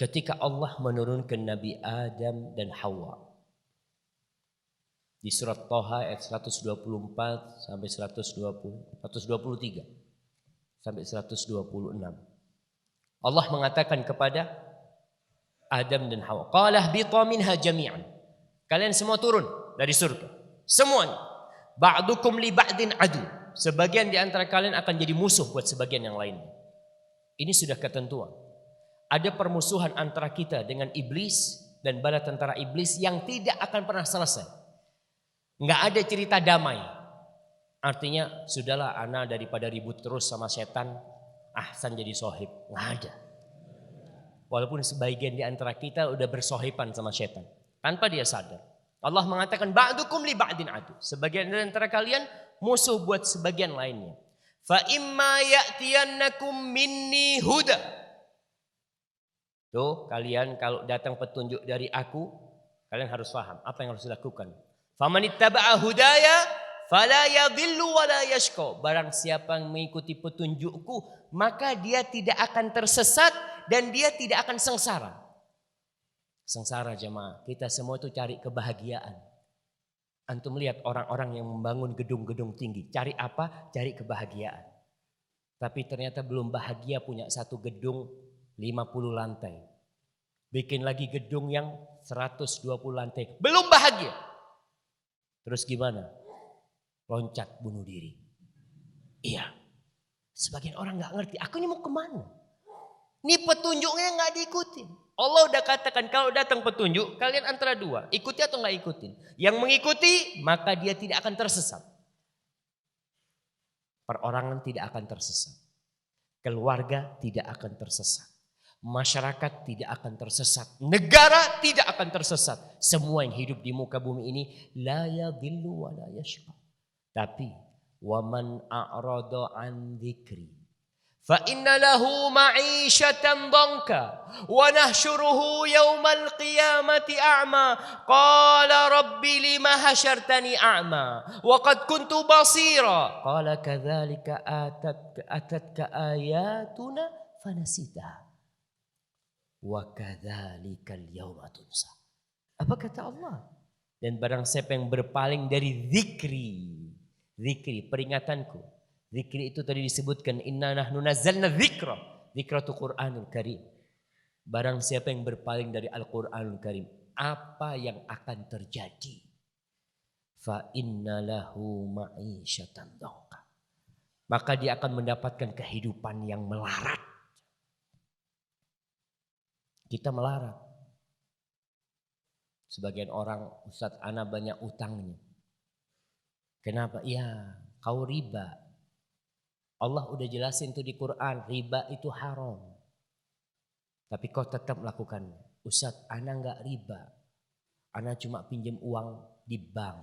Speaker 3: Ketika Allah menurunkan Nabi Adam dan Hawa di surat Thaha ayat 124 sampai 123 sampai 126. Allah mengatakan kepada Adam dan Hawa, qala ihbitu minha jami'an. Kalian semua turun dari surga. Semuanya. Ba'dukum li ba'din adu. sebagian di antara kalian akan jadi musuh buat sebagian yang lain. Ini sudah ketentuan. Ada permusuhan antara kita dengan iblis dan bala tentara iblis yang tidak akan pernah selesai. Nggak ada cerita damai. Artinya sudahlah ana daripada ribut terus sama setan, ahsan jadi sohib. Nggak ada. Walaupun sebagian di antara kita udah bersohiban sama setan tanpa dia sadar. Allah mengatakan ba'dukum li ba'din adu. Sebagian di antara kalian musuh buat sebagian lainnya. Fa imma ya'tiyannakum minni huda. Tuh, kalian kalau datang petunjuk dari aku, kalian harus paham apa yang harus dilakukan. Famanittaba'a hudaya fala yadhillu wala yashqa. Barang siapa yang mengikuti petunjukku, maka dia tidak akan tersesat dan dia tidak akan sengsara. Sengsara jemaah, kita semua itu cari kebahagiaan. Antum lihat orang-orang yang membangun gedung-gedung tinggi, cari apa? Cari kebahagiaan. Tapi ternyata belum bahagia punya satu gedung 50 lantai. Bikin lagi gedung yang 120 lantai. Belum bahagia. Terus gimana? Loncat bunuh diri. Iya. Sebagian orang gak ngerti. Aku ini mau kemana? Ini petunjuknya gak diikutin. Allah udah katakan kalau datang petunjuk. Kalian antara dua. Ikuti atau gak ikutin. Yang mengikuti maka dia tidak akan tersesat. Perorangan tidak akan tersesat. Keluarga tidak akan tersesat. Masyarakat tidak akan tersesat. Negara tidak akan tersesat. Semua yang hidup di muka bumi ini la yadhillu wa la yashqa. Tapi waman a'rada an dzikri fa inna lahu ma'isyatan dhanka wa nahsyuruhu yaumal qiyamati a'ma qala rabbi lima hasyartani a'ma wa qad kuntu basira qala kadzalika atatka ayatuna fanasitaha wa kadzalikal yauma tunsa. Apa kata Allah? Dan barang siapa yang berpaling dari zikri, peringatanku. Zikri itu tadi disebutkan inna nahnu nazzalna dzikra. Dzikra itu Qur'anul Karim. Barang siapa yang berpaling dari Al-Qur'anul Karim, apa yang akan terjadi? Fa inna lahu ma'isyatan dhanka. Maka dia akan mendapatkan kehidupan yang melarat. Kita melarat. Sebagian orang, Ustadz ana banyak utangnya. Kenapa? Ya, kau riba. Allah udah jelasin tuh di Quran, riba itu haram. Tapi kau tetap melakukannya. Ustadz, ana enggak riba. Ana cuma pinjam uang di bank.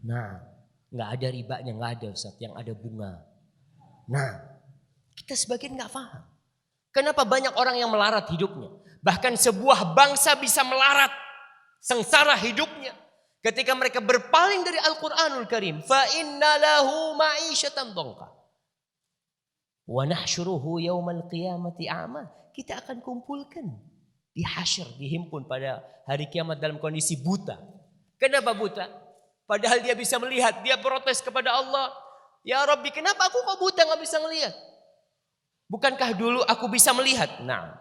Speaker 3: Nah, enggak ada ribanya, enggak ada Ustadz, yang ada bunga. Nah, kita sebagian enggak paham. Kenapa banyak orang yang melarat hidupnya? Bahkan sebuah bangsa bisa melarat, sengsara hidupnya ketika mereka berpaling dari Al-Qur'anul Karim. Fa inna lahu ma'isyatan dhanka wa nahsyuruhu yaumal qiyamati a'ma. Kita akan kumpulkan di hasyr, dihimpun pada hari kiamat dalam kondisi buta. Kenapa buta? Padahal dia bisa melihat, dia protes kepada Allah. Ya Rabbi, kenapa aku kok buta gak bisa melihat? Bukankah dulu aku bisa melihat? Nah,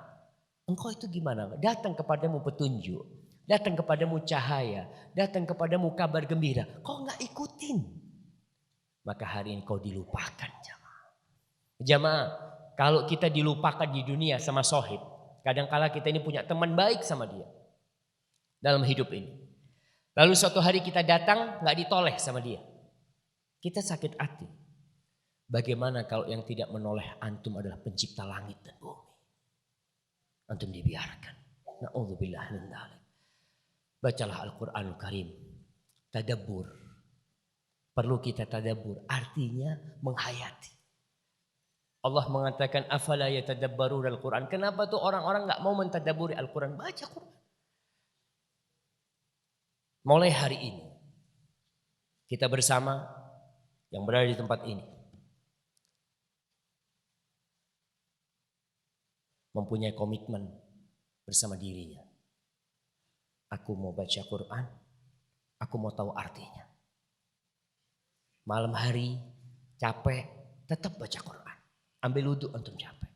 Speaker 3: engkau itu gimana? Datang kepadamu petunjuk, datang kepadamu cahaya, datang kepadamu kabar gembira. Kau nggak ikutin, maka hari ini kau dilupakan jamaah. Jamaah, kalau kita dilupakan di dunia sama sohib, kadangkala kita ini punya teman baik sama dia dalam hidup ini. Lalu suatu hari kita datang nggak ditoleh sama dia, kita sakit hati. Bagaimana kalau yang tidak menoleh antum adalah pencipta langit dan bumi? Antum dibiarkan. Na'udzubillah min dzalik. Bacalah Al-Qur'anul Karim. Tadabbur. Perlu kita tadabbur. Artinya menghayati. Allah mengatakan afala yatadabbaruna al-Qur'an. Kenapa tuh orang-orang enggak mau mentadabburi Al-Qur'an? Baca Qur'an. Mulai hari ini kita bersama yang berada di tempat ini mempunyai komitmen bersama dirinya. Aku mau baca Quran, aku mau tahu artinya. Malam hari capek, tetap baca Quran. Ambil wudhu antum capek.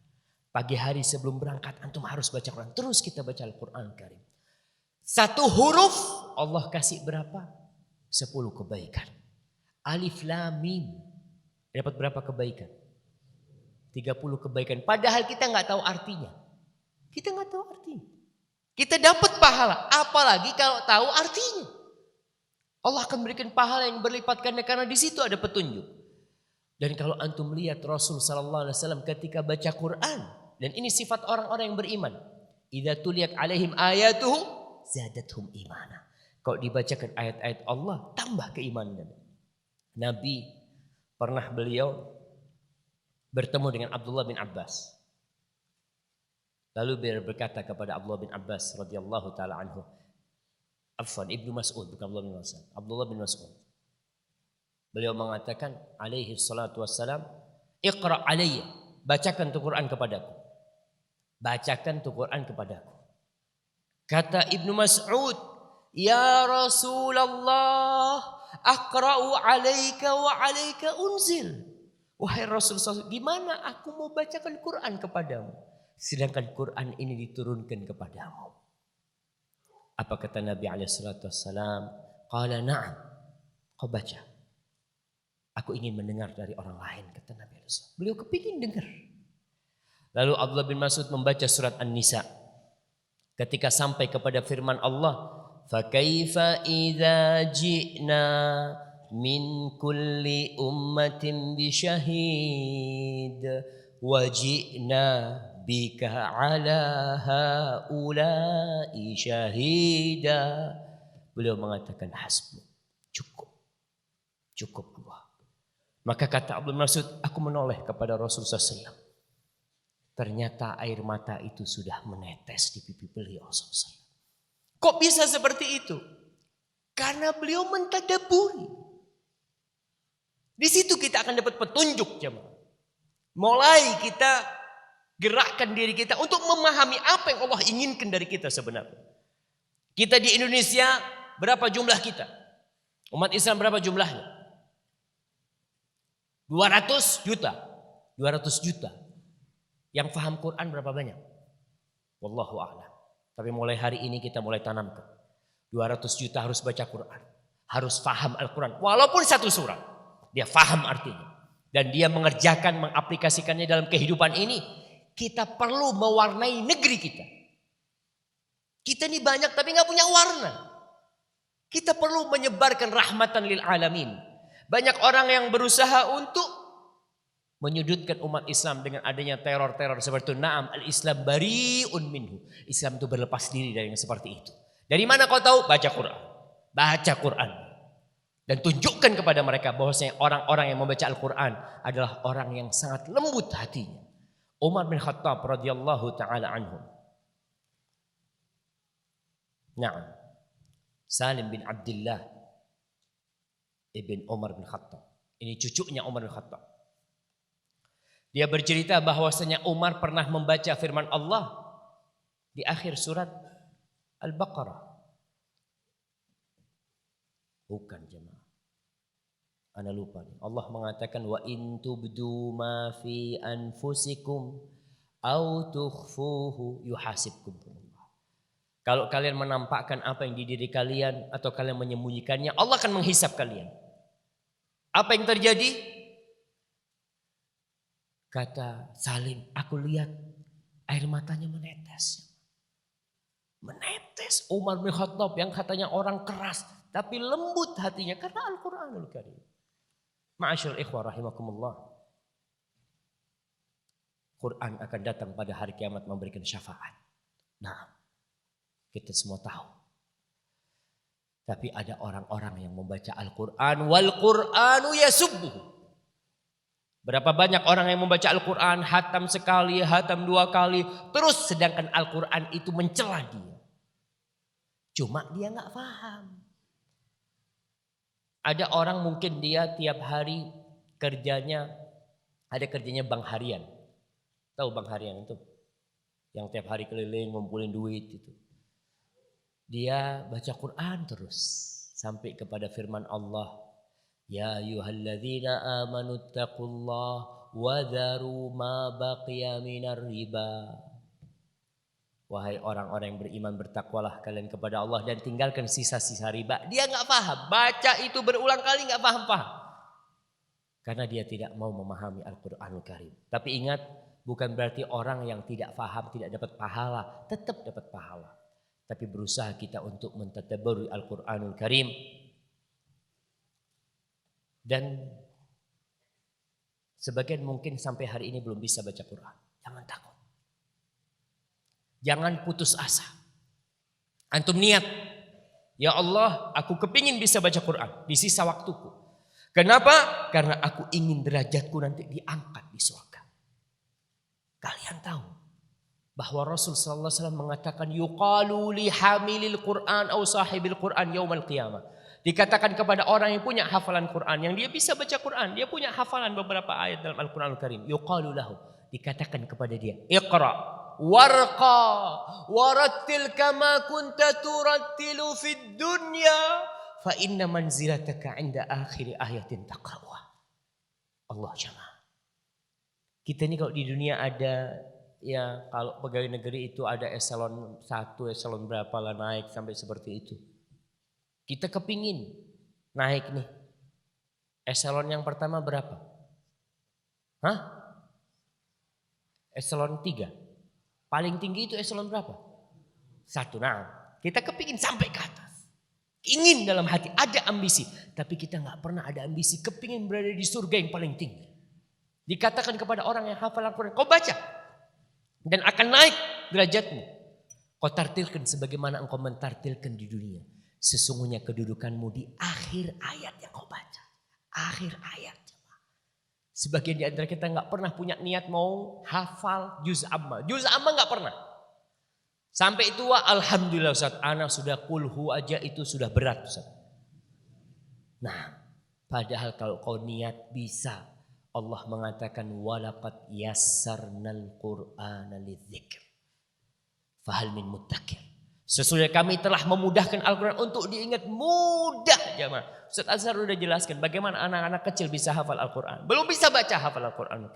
Speaker 3: Pagi hari sebelum berangkat antum harus baca Quran. Terus kita baca Al-Quran Karim. Satu huruf Allah kasih berapa? 10 kebaikan. Alif Lam Mim. Dapat berapa kebaikan? 30 kebaikan. Padahal kita nggak tahu artinya. Kita nggak tahu artinya. Kita dapat pahala. Apalagi kalau tahu artinya. Allah akan berikan pahala yang berlipat ganda karena di situ ada petunjuk. Dan kalau antum lihat Rasul sallallahu alaihi wasallam ketika baca Quran, dan ini sifat orang-orang yang beriman. Idza tuliyat alaihim ayatuhu zadatuhum imana. Kalau dibacakan ayat-ayat Allah, tambah keimanan. Nabi pernah beliau bertemu dengan Abdullah bin Abbas. Lalu beliau berkata kepada Abdullah bin Abbas radhiyallahu taala anhu, afwan, Ibnu Mas'ud, bukan Abdullah bin Mas'ud, Abdullah bin Mas'ud. Beliau mengatakan alaihi salatu wassalam, iqra alayya, bacakan tu Quran kepadaku. Bacakan tu Quran kepadaku. Kata Ibnu Mas'ud, ya Rasulullah, aqra'u alaika wa alaika unzil. Wahai Rasulullah, gimana aku mau bacakan Quran kepadamu, sedangkan Quran ini diturunkan kepadamu? Apa kata Nabi alaihissalam? Qala na'am, kau baca. Aku ingin mendengar dari orang lain, kata Nabi alaihissalam. Beliau kepingin dengar. Lalu Abdullah bin Mas'ud membaca surat An-Nisa. Ketika sampai kepada firman Allah, fakaifa idza ji'na min kulli ummatin bi syahid wa ji'na bika ala haula'i syahida. Beliau mengatakan hasbu, cukup. Cukup Allah. Maka kata Abdul Mas'ud, aku menoleh kepada Rasulullah SAW. Ternyata air mata itu sudah menetes di pipi beliau SAW. Kok bisa seperti itu? Karena beliau mentadaburi. Di situ kita akan dapat petunjuk, jemaah. Mulai kita gerakkan diri kita untuk memahami apa yang Allah inginkan dari kita sebenarnya. Kita di Indonesia, berapa jumlah kita? Umat Islam berapa jumlahnya? 200 juta. 200 juta. Yang paham Quran berapa banyak? Wallahu a'lam. Tapi mulai hari ini kita mulai tanamkan. 200 juta harus baca Quran. Harus paham Al-Quran. Walaupun satu surat. Dia paham artinya. Dan dia mengerjakan, mengaplikasikannya dalam kehidupan ini. Kita perlu mewarnai negeri kita. Kita ini banyak tapi gak punya warna. Kita perlu menyebarkan rahmatan lil alamin. Banyak orang yang berusaha untuk menyudutkan umat Islam dengan adanya teror-teror seperti itu. Naam, al-Islam bari'un minhu. Islam itu berlepas diri dari yang seperti itu. Dari mana kau tahu? Baca Quran. Baca Quran. Dan tunjukkan kepada mereka bahwasanya orang-orang yang membaca Al-Quran adalah orang yang sangat lembut hatinya. Umar bin Khattab radhiyallahu taala anhu. Naam. Salim bin Abdullah ibn Umar bin Khattab. Ini cucunya Umar bin Khattab. Dia bercerita bahwasanya Umar pernah membaca firman Allah di akhir surat Al-Baqarah. Bukan jemaah. Ana lupa nih. Allah mengatakan wa in tubdu ma fi anfusikum au tukhfuhu yuhasibkum. Kalau kalian menampakkan apa yang di diri kalian atau kalian menyembunyikannya, Allah akan menghisap kalian. Apa yang terjadi? Kata Salim, aku lihat air matanya menetes. Menetes. Umar bin Khattab yang katanya orang keras, tapi lembut hatinya karena Al-Quranul Karim. Ma'asyil ikhwah rahimakumullah. Quran akan datang pada hari kiamat memberikan syafaat. Nah, kita semua tahu. Tapi ada orang-orang yang membaca Al-Quran. Wal Qur'anu yasubbuhu. Berapa banyak orang yang membaca Al-Quran, hatam sekali, hatam 2 kali, terus sedangkan Al-Quran itu mencela dia. Cuma dia gak paham. Ada orang mungkin dia tiap hari kerjanya, ada kerjanya bank harian. Tahu bank harian itu? Yang tiap hari keliling ngumpulin duit itu. Dia baca Quran terus sampai kepada firman Allah. Ya ayyuhalladzina amanu taqullaha wa dharu ma baqiya minar riba. Wahai orang-orang yang beriman, bertakwalah kalian kepada Allah dan tinggalkan sisa-sisa riba. Dia enggak paham. Baca itu berulang kali enggak paham-paham. Karena dia tidak mau memahami Al-Quranul Karim. Tapi ingat, bukan berarti orang yang tidak paham tidak dapat pahala. Tetap dapat pahala. Tapi berusaha kita untuk mentadabburi Al-Quranul Karim. Dan sebagian mungkin sampai hari ini belum bisa baca Quran. Jangan takut. Jangan putus asa. Antum niat, ya Allah, aku kepingin bisa baca Quran di sisa waktuku. Kenapa? Karena aku ingin derajatku nanti diangkat di surga. Kalian tahu bahwa Rasul sallallahu alaihi wasallam mengatakan yuqalu li hamilil Quran aw sahibil Quran yaumal qiyamah. Dikatakan kepada orang yang punya hafalan Quran, yang dia bisa baca Quran, dia punya hafalan beberapa ayat dalam Al-Qur'anul Karim. Yuqalu lahu, dikatakan kepada dia, Iqra warqa warattil kama kunta turattilu fid dunya. Fa inna manzilataka 'inda akhir ayatin taqra'uha. Allah jamaah. Kita ini kalau di dunia ada, ya kalau pegawai negeri itu ada eselon 1, eselon berapa lah naik sampai seperti itu. Kita kepingin naik nih. Eselon yang pertama berapa? Hah? Eselon 3. Paling tinggi itu eselon berapa? 1. Nah, kita kepingin sampai ke atas. Ingin dalam hati, ada ambisi. Tapi kita gak pernah ada ambisi kepingin berada di surga yang paling tinggi. Dikatakan kepada orang yang hafal Al-Quran, kau baca. Dan akan naik derajatmu. Kau tartilkan sebagaimana engkau mentartilkan di dunia. Sesungguhnya kedudukanmu di akhir ayat yang kau baca. Akhir ayat. Sebagian di antara kita gak pernah punya niat mau hafal juz amma. Juz amma gak pernah. Sampai tua, alhamdulillah Ustaz, anak sudah kulhu aja itu sudah berat Ustaz. Nah, padahal kalau kau niat bisa, Allah mengatakan walaqad yassarnal Qur'ana lidzikr. Fahal min muddakir. Sesungguhnya kami telah memudahkan Al-Quran untuk diingat, mudah jemaah. Ustaz Azhar sudah jelaskan bagaimana anak-anak kecil bisa hafal Al-Quran. Belum bisa baca hafal Al-Quran.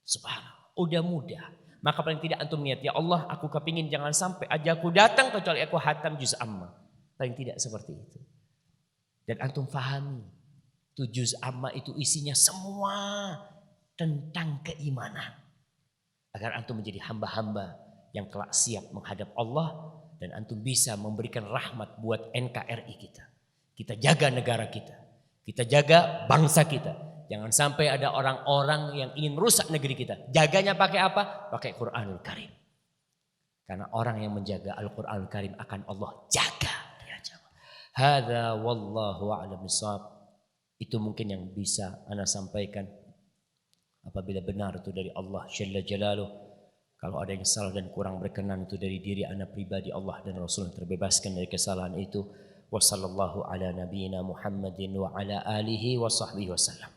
Speaker 3: Subhanallah, udah mudah. Maka paling tidak antum niat, ya Allah aku kepingin jangan sampai ajalku datang kecuali aku hatam juz amma. Paling tidak seperti itu. Dan antum fahami, itu juz amma itu isinya semua tentang keimanan. Agar antum menjadi hamba-hamba yang kelak siap menghadap Allah. Dan antum bisa memberikan rahmat buat NKRI kita. Kita jaga negara kita. Kita jaga bangsa kita. Jangan sampai ada orang-orang yang ingin rusak negeri kita. Jaganya pakai apa? Pakai Quranul Karim. Karena orang yang menjaga Al-Quranul Karim akan Allah jaga. Hadza wallahu a'lam bishawab. Itu mungkin yang bisa ana sampaikan. Apabila benar itu dari Allah Jalla Jalaluh. Kalau ada yang salah dan kurang berkenan itu dari diri ana pribadi, Allah dan Rasul terbebaskan dari kesalahan itu. Wa sallallahu ala nabiyyina Muhammadin wa ala alihi wa sahbihi wasallam.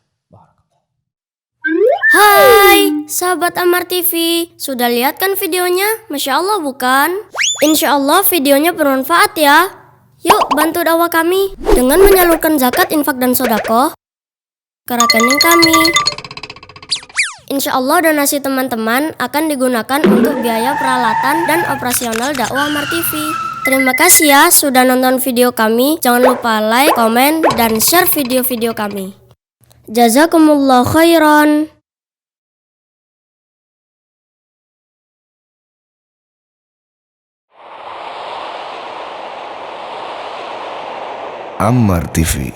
Speaker 4: Hai, sahabat Amar TV, sudah lihat kan videonya? Masya Allah bukan? Insya Allah videonya bermanfaat ya. Yuk bantu dakwah kami dengan menyalurkan zakat, infak, dan sodako ke rekening kami. Insya Allah donasi teman-teman akan digunakan untuk biaya peralatan dan operasional dakwah Amar TV. Terima kasih ya sudah nonton video kami. Jangan lupa like, komen, dan share video-video kami. Jazakumullah khairan.
Speaker 2: Ammar TV.